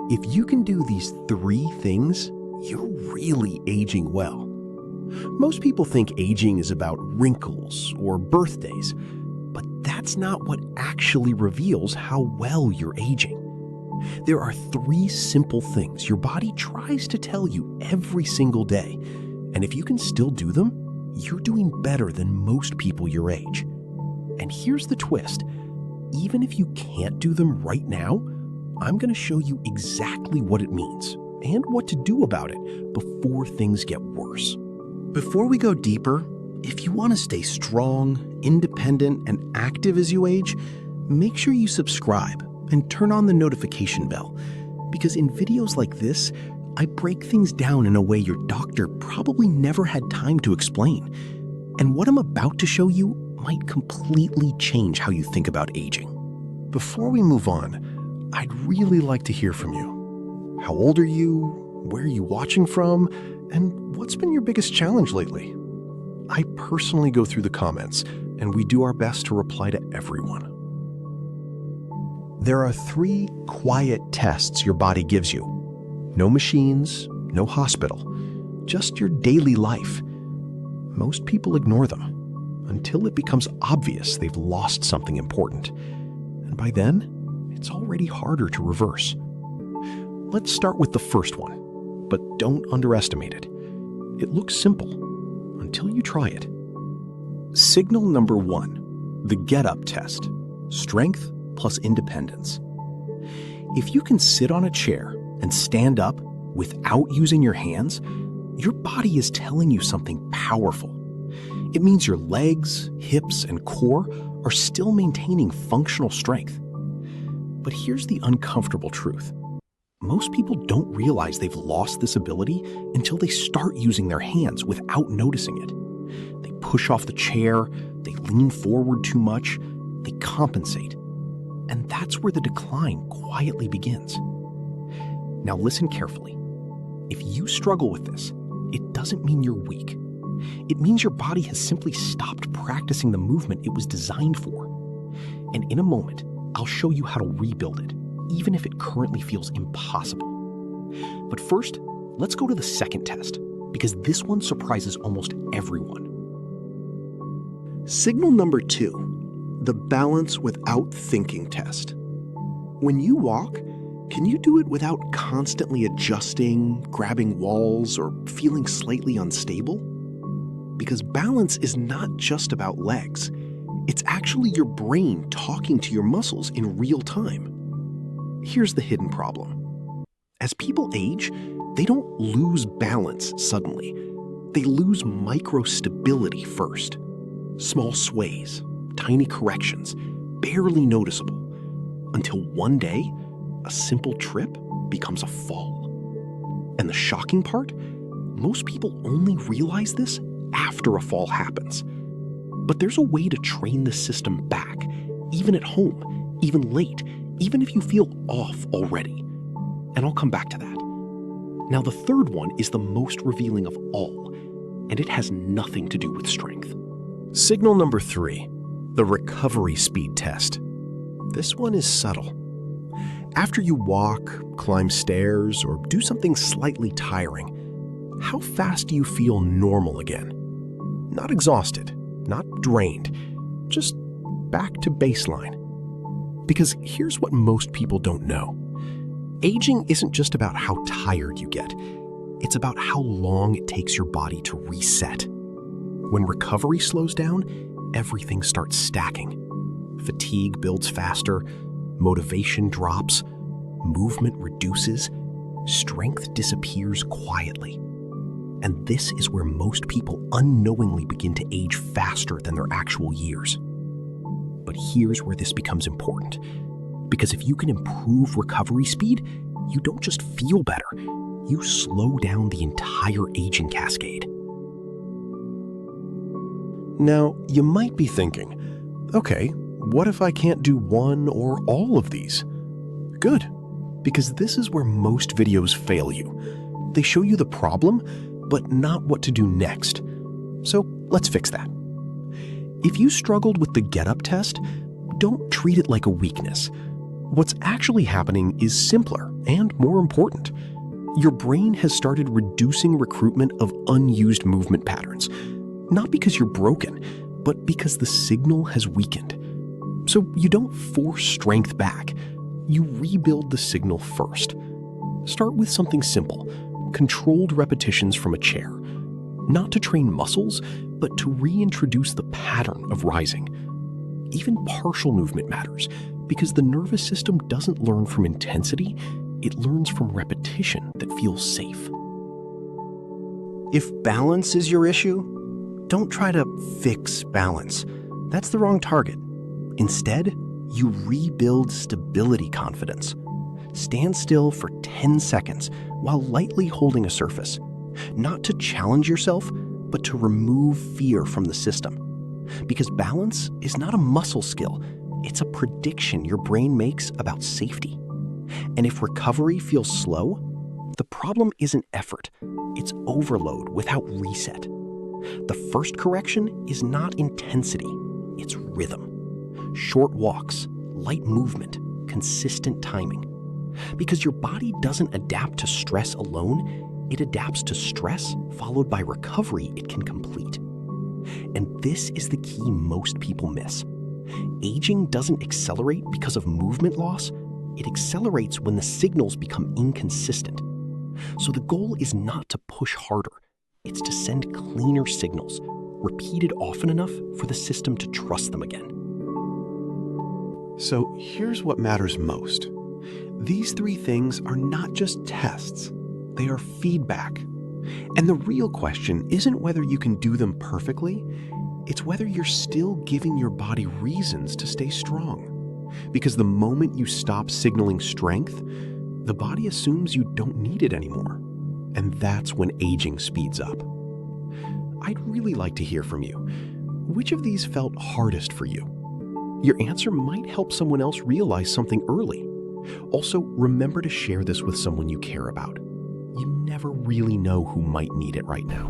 If you can do these 3 things, you're really aging well. Most people think aging is about wrinkles or birthdays, but that's not what actually reveals how well you're aging. There are 3 simple things your body tries to tell you every single day, and if you can still do them, you're doing better than most people your age. And here's the twist. Even if you can't do them right now, I'm going to show you exactly what it means and what to do about it before things get worse. Before we go deeper, if you want to stay strong, independent, and active as you age, make sure you subscribe and turn on the notification bell, because in videos like this, I break things down in a way your doctor probably never had time to explain. And what I'm about to show you might completely change how you think about aging. Before we move on, I'd really like to hear from you. How old are you? Where are you watching from? And what's been your biggest challenge lately? I personally go through the comments, and we do our best to reply to everyone. There are 3 quiet tests your body gives you. No machines, no hospital, just your daily life. Most people ignore them until it becomes obvious they've lost something important. And by then, it's already harder to reverse. Let's start with the first one, but don't underestimate it. It looks simple until you try it. Signal number 1, the get-up test, strength plus independence. If you can sit on a chair and stand up without using your hands, your body is telling you something powerful. It means your legs, hips, and core are still maintaining functional strength. But here's the uncomfortable truth. Most people don't realize they've lost this ability until they start using their hands without noticing it. They push off the chair, they lean forward too much, they compensate. And that's where the decline quietly begins. Now listen carefully. If you struggle with this, it doesn't mean you're weak. It means your body has simply stopped practicing the movement it was designed for. And in a moment, I'll show you how to rebuild it, even if it currently feels impossible. But first, let's go to the second test, because this one surprises almost everyone. Signal number 2, the balance without thinking test. When you walk, can you do it without constantly adjusting, grabbing walls, or feeling slightly unstable? Because balance is not just about legs. It's actually your brain talking to your muscles in real time. Here's the hidden problem. As people age, they don't lose balance suddenly. They lose micro-stability first. Small sways, tiny corrections, barely noticeable, until one day, a simple trip becomes a fall. And the shocking part? Most people only realize this after a fall happens. But there's a way to train the system back, even at home, even late, even if you feel off already. And I'll come back to that. Now, the third one is the most revealing of all, and it has nothing to do with strength. Signal number 3, the recovery speed test. This one is subtle. After you walk, climb stairs, or do something slightly tiring, how fast do you feel normal again? Not exhausted, not drained, just back to baseline. Because here's what most people don't know. Aging isn't just about how tired you get. It's about how long it takes your body to reset. When recovery slows down, everything starts stacking. Fatigue builds faster, motivation drops, movement reduces, strength disappears quietly. And this is where most people unknowingly begin to age faster than their actual years. But here's where this becomes important. Because if you can improve recovery speed, you don't just feel better, you slow down the entire aging cascade. Now, you might be thinking, okay, what if I can't do one or all of these? Good, because this is where most videos fail you. They show you the problem, but not what to do next. So let's fix that. If you struggled with the get-up test, don't treat it like a weakness. What's actually happening is simpler and more important. Your brain has started reducing recruitment of unused movement patterns, not because you're broken, but because the signal has weakened. So you don't force strength back, you rebuild the signal first. Start with something simple, controlled repetitions from a chair, not to train muscles, but to reintroduce the pattern of rising. Even partial movement matters, because the nervous system doesn't learn from intensity, it learns from repetition that feels safe. If balance is your issue, don't try to fix balance. That's the wrong target. Instead, you rebuild stability confidence. Stand still for 10 seconds while lightly holding a surface, not to challenge yourself, but to remove fear from the system. Because balance is not a muscle skill, it's a prediction your brain makes about safety. And if recovery feels slow, the problem isn't effort, it's overload without reset. The first correction is not intensity, it's rhythm. Short walks, light movement, consistent timing. Because your body doesn't adapt to stress alone, it adapts to stress followed by recovery it can complete. And this is the key most people miss. Aging doesn't accelerate because of movement loss, it accelerates when the signals become inconsistent. So the goal is not to push harder, it's to send cleaner signals, repeated often enough for the system to trust them again. So here's what matters most. These 3 things are not just tests, they are feedback. And the real question isn't whether you can do them perfectly, it's whether you're still giving your body reasons to stay strong. Because the moment you stop signaling strength, the body assumes you don't need it anymore. And that's when aging speeds up. I'd really like to hear from you. Which of these felt hardest for you? Your answer might help someone else realize something early. Also, remember to share this with someone you care about. You never really know who might need it right now.